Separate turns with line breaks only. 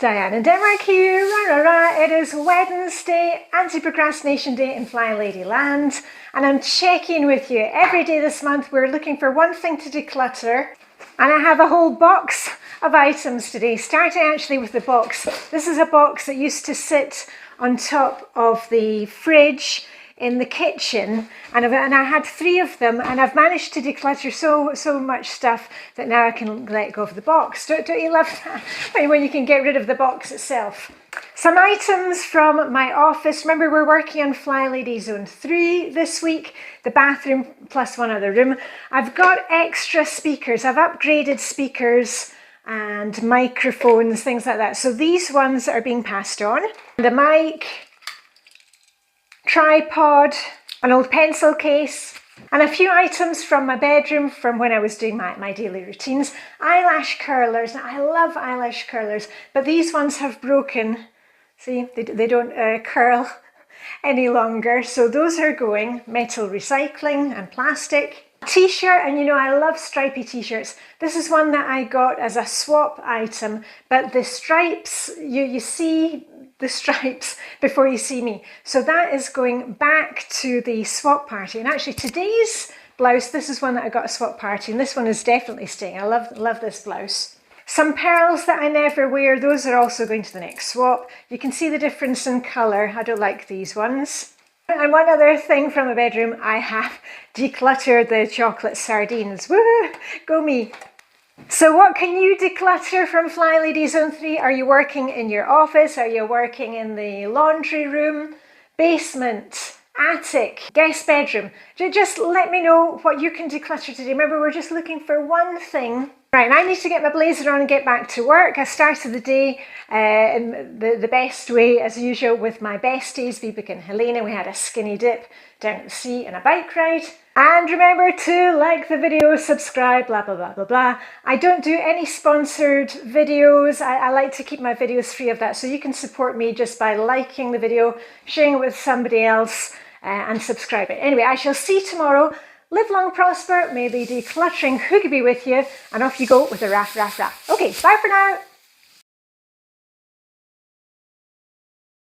Diane in Denmark here. Rah, rah, rah. It is Wednesday, anti-procrastination day in Flylady land, and I'm checking with you. Every day this month we're looking for one thing to declutter, and I have a whole box of items today, starting actually with the box. This is a box that used to sit on top of the fridge in the kitchen, and I had 3 of them, and I've managed to declutter so much stuff that now I can let go of the box. Don't you love that? When you can get rid of the box itself. Some items from my office. Remember, we're working on Flylady Zone 3 this week, the bathroom plus one other room. I've got extra speakers. I've upgraded speakers and microphones, things like that. So these ones are being passed on. The mic, tripod, an old pencil case, and a few items from my bedroom from when I was doing my daily routines. Eyelash curlers. Now, I love eyelash curlers, but these ones have broken. See, they don't curl any longer. So those are going. Metal recycling and plastic. T-shirt, and you know I love stripy t-shirts. This is one that I got as a swap item, but the stripes, you see the stripes before you see me. So that is going back to the swap party. And actually today's blouse, this is one that I got a swap party, and this one is definitely staying. I love this blouse. Some pearls that I never wear, those are also going to the next swap. You can see the difference in colour. I don't like these ones. And one other thing from the bedroom, I have decluttered the chocolate sardines. Woo! Go me! So what can you declutter from Flylady Zone 3? Are you working in your office? Are you working in the laundry room, basement, attic, guest bedroom? Just let me know what you can declutter today. Remember, we're just looking for one thing. Right, and I need to get my blazer on and get back to work. I started the day in the best way as usual with my besties, Vibeke and Helena. We had a skinny dip down at the sea and a bike ride. And remember to like the video, subscribe, blah, blah, blah, blah, blah. I don't do any sponsored videos. I like to keep my videos free of that. So you can support me just by liking the video, sharing it with somebody else, and subscribing. Anyway, I shall see you tomorrow. Live long, prosper. May the decluttering hygge be with you. And off you go with a raff, raff, raff. Okay, bye for now.